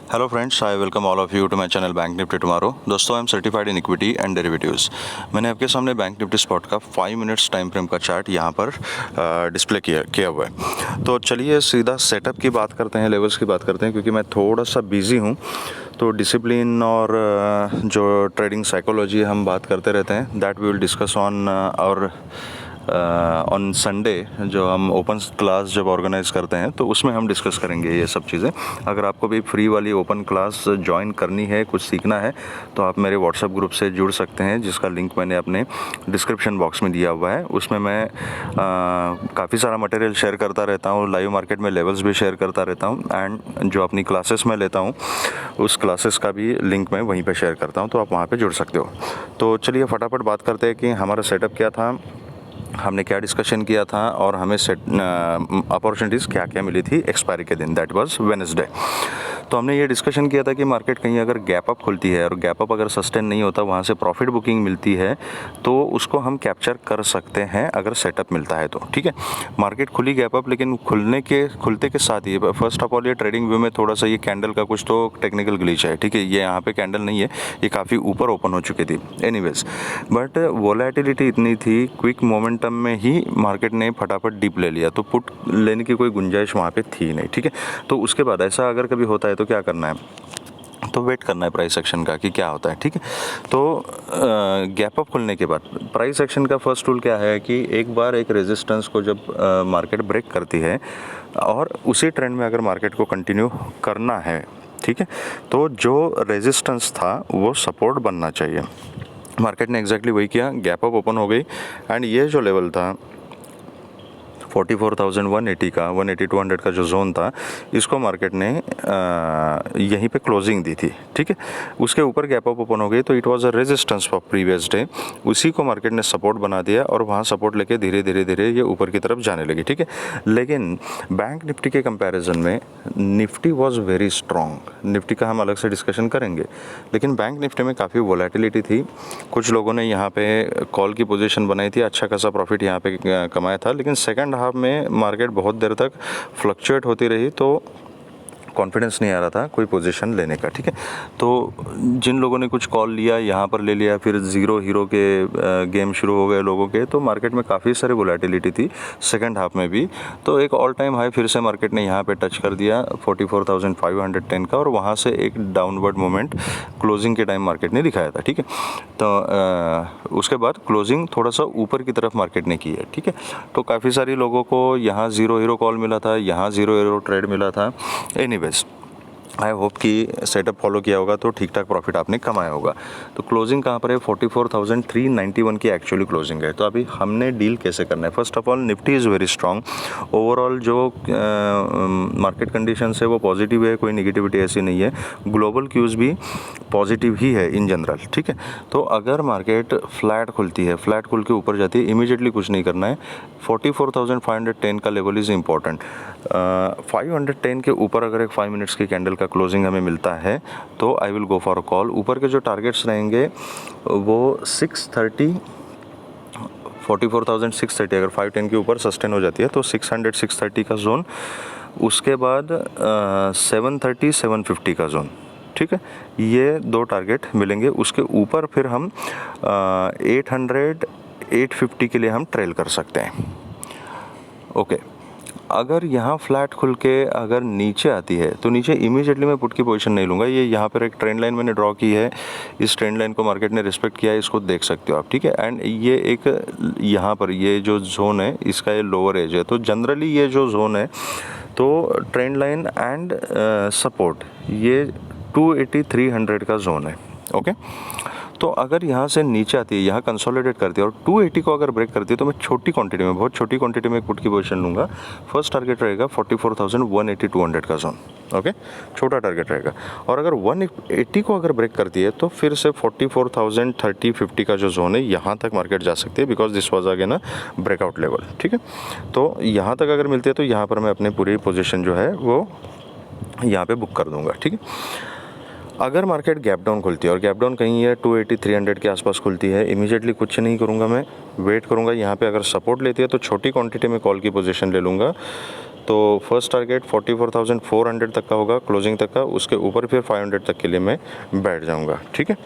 Hello friends, I welcome all of you to my channel Bank Nifty tomorrow. दोस्तों, I am certified in equity and derivatives. मैंने आपके सामने Bank Nifty spot का 5 minutes time frame का chart यहाँ पर display किया हुआ है। तो चलिए सीधा सेटअप की बात करते हैं, लेवल्स की बात करते हैं, क्योंकि मैं थोड़ा सा बिजी हूँ। तो डिसिप्लिन और जो ट्रेडिंग साइकोलॉजी हम बात करते रहते हैं, that we will discuss on Sunday. जो हम ओपन क्लास जब ऑर्गेनाइज करते हैं तो उसमें हम डिस्कस करेंगे ये सब चीज़ें। अगर आपको भी फ्री वाली ओपन क्लास ज्वाइन करनी है, कुछ सीखना है, तो आप मेरे व्हाट्सएप ग्रुप से जुड़ सकते हैं, जिसका लिंक मैंने अपने डिस्क्रिप्शन बॉक्स में दिया हुआ है। उसमें मैं काफ़ी सारा मटेरियल शेयर करता रहता हूँ, लाइव मार्केट में लेवल्स भी शेयर करता रहता हूँ, एंड जो अपनी क्लासेस में लेता हूँ उस क्लासेस का भी लिंक मैं वहीं पर शेयर करता हूँ, तो आप वहाँ पर जुड़ सकते हो। तो चलिए फटाफट बात करते हैं कि हमारा सेटअप क्या था, हमने क्या डिस्कशन किया था, और हमें अपॉर्चुनिटीज़ क्या क्या मिली थी एक्सपायरी के दिन, दैट वाज वेडनेसडे। तो हमने ये डिस्कशन किया था कि मार्केट कहीं अगर गैप अप खुलती है और गैप अप अगर सस्टेन नहीं होता, वहाँ से प्रॉफिट बुकिंग मिलती है, तो उसको हम कैप्चर कर सकते हैं अगर सेटअप मिलता है तो। ठीक है, मार्केट खुली गैप अप, लेकिन खुलते के साथ ही फर्स्ट ऑफ ऑल ये ट्रेडिंग व्यू में थोड़ा सा ये कैंडल का कुछ तो टेक्निकल ग्लिच है। ठीक है, ये यहाँ पे कैंडल नहीं है, ये काफ़ी ऊपर ओपन हो चुकी थी एनीवेज, बट वोलेटिलिटी इतनी थी, क्विक मोमेंटम में ही मार्केट ने फटाफट डिप ले लिया, तो पुट लेने की कोई गुंजाइश वहाँ पे थी नहीं। ठीक है, तो उसके बाद ऐसा अगर कभी होता है तो क्या करना है, तो वेट करना है प्राइस एक्शन का कि क्या होता है। ठीक है, तो गैप अप खुलने के बाद प्राइस एक्शन का फर्स्ट रूल क्या है कि एक बार एक रेजिस्टेंस को जब मार्केट ब्रेक करती है और उसी ट्रेंड में अगर मार्केट को कंटिन्यू करना है, ठीक है, तो जो रेजिस्टेंस था वो सपोर्ट बनना चाहिए। मार्केट ने एग्जैक्टली वही किया, गैप अप ओपन हो गई, एंड ये जो लेवल था 44,180 का, 180-200 का जो जोन था, इसको मार्केट ने यहीं पे क्लोजिंग दी थी। ठीक है, उसके ऊपर गैप अप ओपन हो गई, तो it was a resistance for previous day, उसी को मार्केट ने सपोर्ट बना दिया और वहाँ सपोर्ट लेके धीरे धीरे ये ऊपर की तरफ जाने लगी। ठीक है, लेकिन बैंक निफ्टी के कंपैरिजन में Nifty was very strong. Nifty का हम अलग से डिस्कशन करेंगे, लेकिन बैंक निफ्टी में काफ़ी वोलेटिलिटी थी। कुछ लोगों ने यहाँ पे कॉल की पोजीशन बनाई थी, अच्छा खासा प्रॉफिट यहाँ पे कमाया था, लेकिन सेकंड हाफ में मार्केट बहुत देर तक फ्लक्चुएट होती रही, तो कॉन्फिडेंस नहीं आ रहा था कोई पोजीशन लेने का। ठीक है, तो जिन लोगों ने कुछ कॉल लिया, यहाँ पर ले लिया, फिर ज़ीरो हीरो के गेम शुरू हो गए लोगों के, तो मार्केट में काफ़ी सारी वोलेटिलिटी थी सेकंड हाफ में भी। तो एक ऑल टाइम हाई फिर से मार्केट ने यहाँ पे टच कर दिया 44,510 का, और वहाँ से एक डाउनवर्ड मोमेंट क्लोजिंग के टाइम मार्केट ने दिखाया था। ठीक है, तो उसके बाद क्लोजिंग थोड़ा सा ऊपर की तरफ मार्केट ने की है। ठीक है, तो काफ़ी सारे लोगों को यहाँ ज़ीरो हीरो कॉल मिला था, यहाँ ज़ीरो हीरो ट्रेड मिला था। एनीवेज, आई होप कि सेटअप फॉलो किया होगा तो ठीक ठाक प्रॉफिट आपने कमाया होगा। तो क्लोजिंग कहाँ पर है, 44,391 की एक्चुअली क्लोजिंग है। तो अभी हमने डील कैसे करना है, first of all Nifty is very strong. Overall जो मार्केट कंडीशन है वो पॉजिटिव है, कोई निगेटिविटी ऐसी नहीं है। ग्लोबल क्यूज़ भी पॉजिटिव ही है इन जनरल। ठीक है, तो अगर मार्केट फ्लैट खुलती है, फ्लैट खुल के ऊपर जाती है, इमीडिएटली कुछ नहीं करना है। 44,510 का लेवल इज़ इम्पॉर्टेंट। 510 के ऊपर अगर एक 5 मिनट्स की कैंडल का क्लोजिंग हमें मिलता है तो I will go for a call. ऊपर के जो टारगेट्स रहेंगे वो 630, 44,630, अगर 510 के ऊपर सस्टेन हो जाती है तो 600, 630 का जोन, उसके बाद 730, 750 का जोन। ठीक है, ये दो टारगेट मिलेंगे। उसके ऊपर फिर हम 800, 850 के लिए हम ट्रेल कर सकते हैं। ओके, अगर यहाँ फ्लैट खुल के अगर नीचे आती है तो नीचे इमीडिएटली मैं पुट की पोजीशन नहीं लूँगा। ये यहाँ पर एक ट्रेंड लाइन मैंने ड्रॉ की है, इस ट्रेंड लाइन को मार्केट ने रिस्पेक्ट किया है, इसको देख सकते हो आप। ठीक है, एंड ये एक यहाँ पर ये जो जोन है इसका ये लोअर एज है, तो जनरली ये जो जोन है तो ट्रेंड लाइन एंड सपोर्ट ये 280, 300 का जोन है। ओके, तो अगर यहाँ से नीचे आती है, यहाँ कंसोलिडेट करती है और 280 को अगर ब्रेक करती है, तो मैं छोटी क्वांटिटी में, बहुत छोटी क्वांटिटी में पुट की पोजीशन लूँगा। फर्स्ट टारगेट रहेगा 44,180, 200 का जोन। ओके, छोटा टारगेट रहेगा। और अगर 180 को अगर ब्रेक करती है तो फिर से 44,030, 50 का जो जोन है, यहाँ तक मार्केट जा सकती है, because this was again a breakout level. ठीक है, तो यहाँ तक अगर मिलती है तो यहाँ पर मैं अपनी पूरी पोजीशन जो है वो यहाँ पे बुक कर दूँगा। ठीक है, अगर मार्केट गैप डाउन खुलती है और गैप डाउन कहीं है 280, 300 के आसपास खुलती है, इमीडिएटली कुछ नहीं करूँगा, मैं वेट करूँगा। यहाँ पे अगर सपोर्ट लेती है तो छोटी क्वांटिटी में कॉल की पोजीशन ले लूँगा, तो फर्स्ट टारगेट 44,400 तक का होगा क्लोजिंग तक का, उसके ऊपर फिर 500 तक के लिए मैं बैठ जाऊंगा, ठीक है।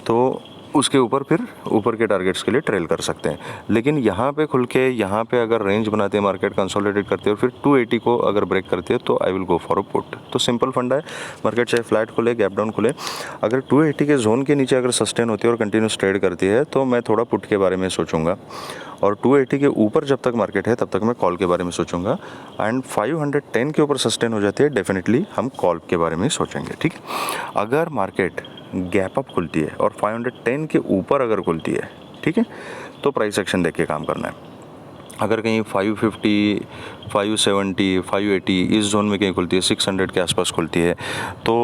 तो उसके ऊपर फिर ऊपर के टारगेट्स के लिए ट्रेल कर सकते हैं। लेकिन यहाँ पे खुल के यहाँ पे अगर रेंज बनाते हैं, मार्केट कंसोलिडेट करते हैं और फिर 280 को अगर ब्रेक करती है तो I will go for a put. तो सिंपल फंडा है, मार्केट चाहे फ्लैट खुले गैप डाउन खुले, अगर 280 के जोन के नीचे अगर सस्टेन होती है और कंटिन्यूस ट्रेड करती है तो मैं थोड़ा पुट के बारे में सोचूंगा, और 280 के ऊपर जब तक मार्केट है तब तक मैं कॉल के बारे में सोचूंगा। एंड 510 के ऊपर सस्टेन हो जाती है डेफिनेटली हम कॉल के बारे में सोचेंगे, ठीक है। अगर मार्केट गैप अप खुलती है और 510 के ऊपर अगर खुलती है, ठीक है, तो प्राइस एक्शन देख के काम करना है। अगर कहीं 550, 570, 580 इस जोन में कहीं खुलती है, 600 के आसपास खुलती है, तो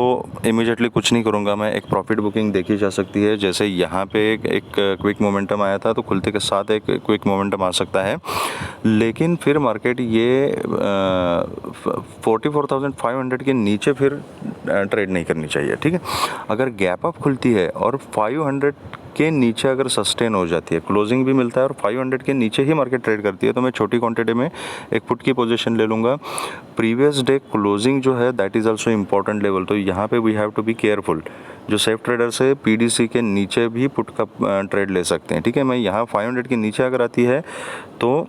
इमीडिएटली कुछ नहीं करूँगा मैं, एक प्रॉफिट बुकिंग देखी जा सकती है। जैसे यहाँ पे एक क्विक मोमेंटम आया था तो खुलते के साथ एक क्विक मोमेंटम आ सकता है, लेकिन फिर मार्केट ये 44,500 के नीचे फिर ट्रेड नहीं करनी चाहिए, ठीक है। अगर गैप अप खुलती है और 500 के नीचे अगर सस्टेन हो जाती है, क्लोजिंग भी मिलता है और 500 के नीचे ही मार्केट ट्रेड करती है, तो मैं छोटी क्वांटिटी में एक पुट की पोजीशन ले लूँगा। प्रीवियस डे क्लोजिंग जो है that is also important level, तो यहाँ पे we have to be careful. जो सेफ ट्रेडर्स है पीडीसी के नीचे भी पुट का ट्रेड ले सकते हैं, ठीक है। मैं यहाँ 500 के नीचे अगर आती है तो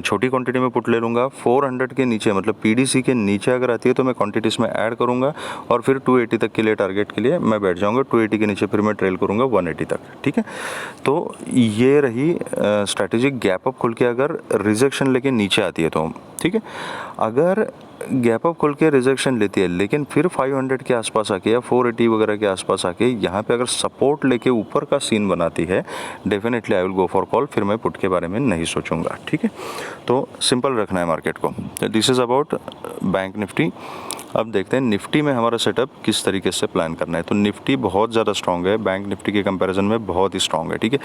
छोटी क्वांटिटी में पुट ले लूँगा। 400 के नीचे मतलब पीडीसी के नीचे अगर आती है तो मैं क्वांटिटीज़ में ऐड करूँगा और फिर 280 तक के लिए टारगेट के लिए मैं बैठ जाऊँगा। 280 के नीचे फिर मैं ट्रेल करूँगा 180 तक, ठीक है। तो ये रही स्ट्रैटेजिक गैप अप खुल के अगर रिजेक्शन लेके नीचे आती है तो, ठीक है। अगर गैप अप खुल के रिजेक्शन लेती है लेकिन फिर 500 के आसपास आके या 480 वगैरह के आसपास आके यहाँ पे अगर सपोर्ट लेके ऊपर का सीन बनाती है, definitely I will go for call, फिर मैं पुट के बारे में नहीं सोचूंगा, ठीक है। तो सिंपल रखना है मार्केट को। This is about bank Nifty. अब देखते हैं निफ्टी में हमारा सेटअप किस तरीके से प्लान करना है। तो निफ्टी बहुत ज़्यादा स्ट्रॉन्ग है, बैंक निफ्टी के कंपैरिजन में बहुत ही स्ट्रॉन्ग है, ठीक है।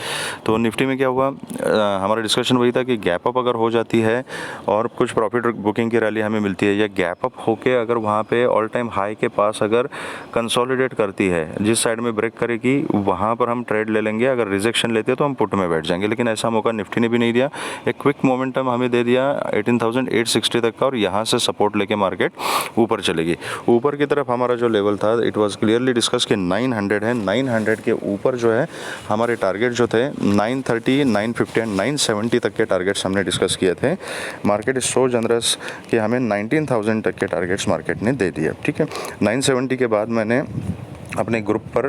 तो निफ्टी में क्या हुआ, हमारा डिस्कशन वही था कि गैप अप अगर हो जाती है और कुछ प्रॉफिट बुकिंग की रैली हमें मिलती है, या गैप अप होके अगर वहाँ पे ऑल टाइम हाई के पास अगर कंसोलिडेट करती है, जिस साइड में ब्रेक करेगी वहाँ पर हम ट्रेड ले लेंगे। अगर रिजेक्शन लेते हैं तो हम पुट में बैठ जाएंगे, लेकिन ऐसा मौका निफ्टी ने भी नहीं दिया। एक क्विक मोमेंटम हमें दे दिया 18,860 तक का, और यहाँ से सपोर्ट लेके मार्केट ऊपर चलेगी। ऊपर की तरफ हमारा जो लेवल था इट वाज क्लियरली डिस्कस कि 900 है। 900 के ऊपर जो है हमारे टारगेट जो थे 930, 950 एंड 970 तक के टारगेट्स हमने डिस्कस किए थे। मार्केट इज सो जनरस कि हमें 19,000 तक के टारगेट्स मार्केट ने दे दिए, ठीक है। 970 के बाद मैंने अपने ग्रुप पर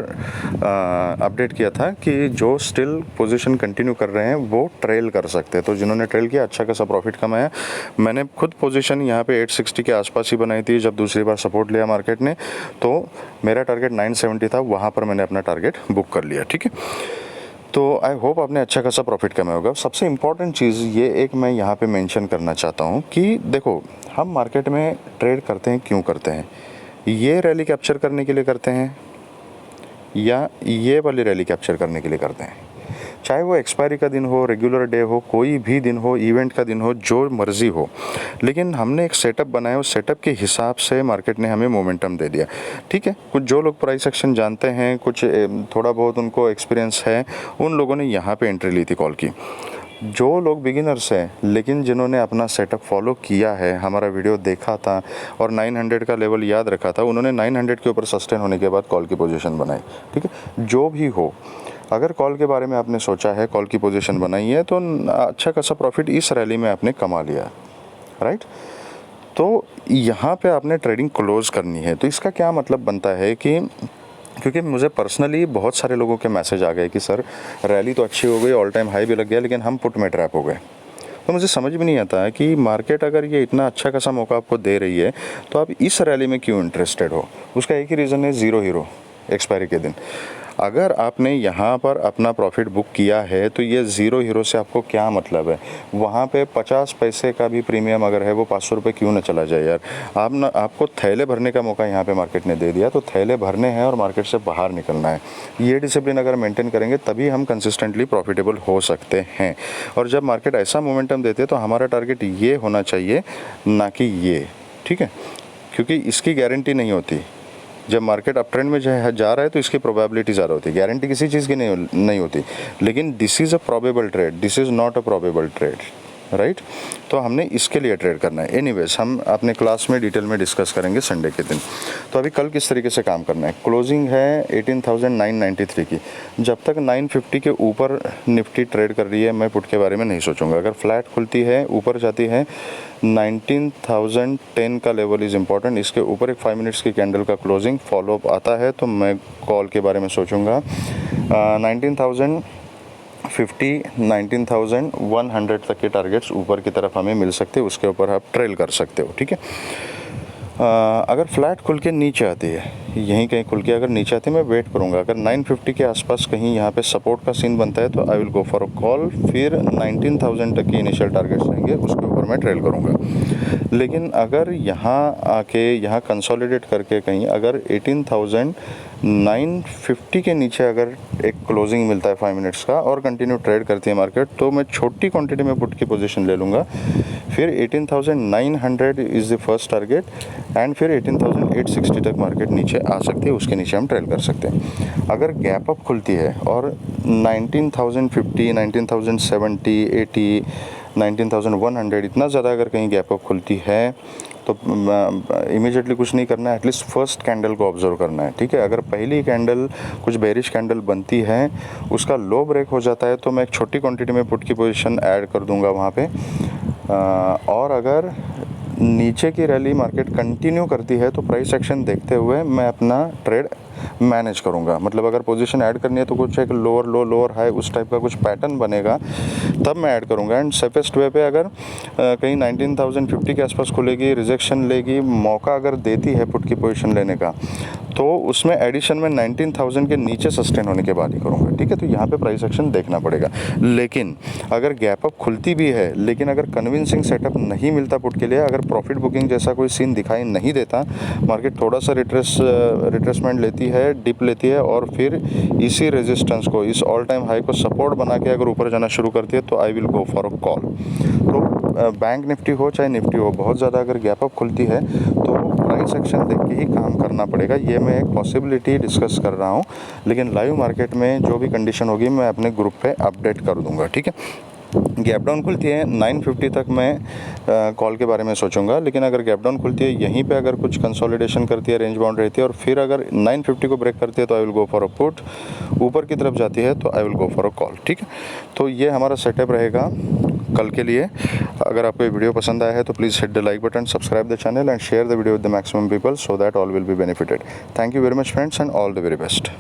अपडेट किया था कि जो स्टिल पोजीशन कंटिन्यू कर रहे हैं वो ट्रेल कर सकते हैं। तो जिन्होंने ट्रेल किया अच्छा खासा प्रॉफिट कमाया। मैंने खुद पोजीशन यहाँ पे 860 के आसपास ही बनाई थी जब दूसरी बार सपोर्ट लिया मार्केट ने, तो मेरा टारगेट 970 था, वहाँ पर मैंने अपना टारगेट बुक कर लिया, ठीक है। तो आई होप आपने अच्छा खासा प्रॉफिट कमाया होगा। सबसे इम्पॉर्टेंट चीज़ ये एक मैं यहाँ पे मेंशन करना चाहता हूँ कि देखो हम मार्केट में ट्रेड करते हैं, क्यों करते हैं? ये रैली कैप्चर करने के लिए करते हैं या ये वाली रैली कैप्चर करने के लिए करते हैं? चाहे वो एक्सपायरी का दिन हो, रेगुलर डे हो, कोई भी दिन हो, इवेंट का दिन हो, जो मर्जी हो, लेकिन हमने एक सेटअप बनाया, उस सेटअप के हिसाब से मार्केट ने हमें मोमेंटम दे दिया, ठीक है। कुछ जो लोग प्राइस एक्शन जानते हैं, कुछ थोड़ा बहुत उनको एक्सपीरियंस है, उन लोगों ने यहाँ पे एंट्री ली थी कॉल की। जो लोग बिगिनर्स हैं लेकिन जिन्होंने अपना सेटअप फॉलो किया है, हमारा वीडियो देखा था और 900 का लेवल याद रखा था, उन्होंने 900 के ऊपर सस्टेन होने के बाद कॉल की पोजीशन बनाई, ठीक है। जो भी हो, अगर कॉल के बारे में आपने सोचा है, कॉल की पोजीशन बनाई है, तो अच्छा खासा प्रॉफिट इस रैली में आपने कमा लिया, राइट। तो यहाँ पे आपने ट्रेडिंग क्लोज करनी है। तो इसका क्या मतलब बनता है कि क्योंकि मुझे पर्सनली बहुत सारे लोगों के मैसेज आ गए कि सर रैली तो अच्छी हो गई, ऑल टाइम हाई भी लग गया, लेकिन हम पुट में ट्रैप हो गए। तो मुझे समझ भी नहीं आता है कि मार्केट अगर ये इतना अच्छा खासा मौका आपको दे रही है तो आप इस रैली में क्यों इंटरेस्टेड हो? उसका एक ही रीज़न है, ज़ीरो हीरो एक्सपायरी के दिन। अगर आपने यहाँ पर अपना प्रॉफिट बुक किया है तो ये ज़ीरो हीरो से आपको क्या मतलब है? वहाँ पे 50 पैसे का भी प्रीमियम अगर है वो 500 रुपये क्यों ना चला जाए यार। आपको थैले भरने का मौका यहाँ पे मार्केट ने दे दिया, तो थैले भरने हैं और मार्केट से बाहर निकलना है। ये डिसिप्लिन अगर मेंटेन करेंगे तभी हम कंसिस्टेंटली प्रॉफिटेबल हो सकते हैं। और जब मार्केट ऐसा मोमेंटम देते हैं तो हमारा टारगेट ये होना चाहिए, ना कि ये, ठीक है। क्योंकि इसकी गारंटी नहीं होती। जब मार्केट अप ट्रेंड में जा रहा है तो इसकी प्रोबेबिलिटी ज़्यादा होती है, गारंटी किसी चीज़ की नहीं होती। लेकिन this is a probable trade, this is not a probable trade, right. तो हमने इसके लिए ट्रेड करना है। एनीवेज हम अपने क्लास में डिटेल में डिस्कस करेंगे संडे के दिन। तो अभी कल किस तरीके से काम करना है। क्लोजिंग है 18,993 की। जब तक 950 के ऊपर निफ्टी ट्रेड कर रही है मैं पुट के बारे में नहीं सोचूंगा। अगर फ्लैट खुलती है, ऊपर जाती है, 19,010 का लेवल इज़ इम्पॉर्टेंट। इसके ऊपर एक 5 मिनट्स की कैंडल का क्लोजिंग फॉलोअप आता है तो मैं कॉल के बारे में सोचूंगा। 19,050 19,100 तक के टारगेट्स ऊपर की तरफ हमें मिल सकते हैं, उसके ऊपर आप ट्रेल कर सकते हो, ठीक है। अगर फ्लैट खुल के नीचे आती है, यहीं कहीं खुल के अगर नीचे आती है, मैं वेट करूंगा। अगर 950 के आसपास कहीं यहाँ पे सपोर्ट का सीन बनता है तो I will go for a call. फिर 19,000 तक की इनिशियल टारगेट्स रहेंगे, उसके ऊपर मैं ट्रेल करूंगा। लेकिन अगर यहाँ आके यहाँ कंसोलिडेट करके कहीं अगर 18,950 के नीचे अगर एक क्लोजिंग मिलता है 5 मिनट्स का और कंटिन्यू ट्रेड करती है मार्केट, तो मैं छोटी क्वांटिटी में पुट की पोजीशन ले लूँगा। फिर 18,900 is the first target and फिर 18,860 तक मार्केट नीचे आ सकती है, उसके नीचे हम ट्रेल कर सकते हैं। अगर गैप अप खुलती है और 19,050 19,070 80 19,100 इतना ज़्यादा अगर कहीं गैप अप खुलती है तो इमीडिएटली कुछ नहीं करना है, एटलीस्ट फर्स्ट कैंडल को ऑब्जर्व करना है, ठीक है। अगर पहली कैंडल कुछ बेरिश कैंडल बनती है, उसका लो ब्रेक हो जाता है तो मैं एक छोटी क्वांटिटी में पुट की पोजीशन ऐड कर दूंगा वहाँ पे। और अगर नीचे की रैली मार्केट कंटिन्यू करती है तो प्राइस एक्शन देखते हुए मैं अपना ट्रेड मैनेज करूंगा। मतलब अगर पोजीशन ऐड करनी है तो कुछ एक लोअर लो लोअर हाई उस टाइप का कुछ पैटर्न बनेगा तब मैं ऐड करूंगा। एंड सेफेस्ट वे पे अगर कहीं 19,050 के आसपास खुलेगी, रिजेक्शन लेगी, मौका अगर देती है पुट की पोजीशन लेने का, तो उसमें एडिशन में 19,000 के नीचे सस्टेन होने के बाद ही करूंगा, ठीक है। तो यहाँ पे प्राइस एक्शन देखना पड़ेगा। लेकिन अगर गैप अप खुलती भी है लेकिन अगर कन्विंसिंग सेटअप नहीं मिलता पुट के लिए, अगर प्रॉफिट बुकिंग जैसा कोई सीन दिखाई नहीं देता, मार्केट थोड़ा सा रिट्रेसमेंट लेती है, डिप लेती है और फिर इसी रेजिस्टेंस को, इस ऑल टाइम हाई को सपोर्ट बना के अगर ऊपर जाना शुरू करती है तो I will go for a call. तो बैंक निफ्टी हो चाहे निफ्टी हो, बहुत ज़्यादा अगर गैप अप खुलती है तो प्राइस एक्शन देख के ही काम करना पड़ेगा। ये मैं एक पॉसिबिलिटी डिस्कस कर रहा हूँ, लेकिन लाइव मार्केट में जो भी कंडीशन होगी मैं अपने ग्रुप पे अपडेट कर दूंगा, ठीक है। गैप डाउन खुलती है 950 तक मैं कॉल के बारे में सोचूंगा। लेकिन अगर गैप डाउन खुलती है यहीं पे अगर कुछ कंसोलिडेशन करती है, रेंज बाउंड रहती है और फिर अगर 950 को ब्रेक करती है तो I will go for a put. ऊपर की तरफ जाती है तो I will go for a call, ठीक है। तो ये हमारा सेटअप रहेगा कल के लिए। अगर आपको ये वीडियो पसंद आया है तो please hit the like button, subscribe the channel and share the video with the maximum people so that all will be benefited. Thank you very much friends and all the very best.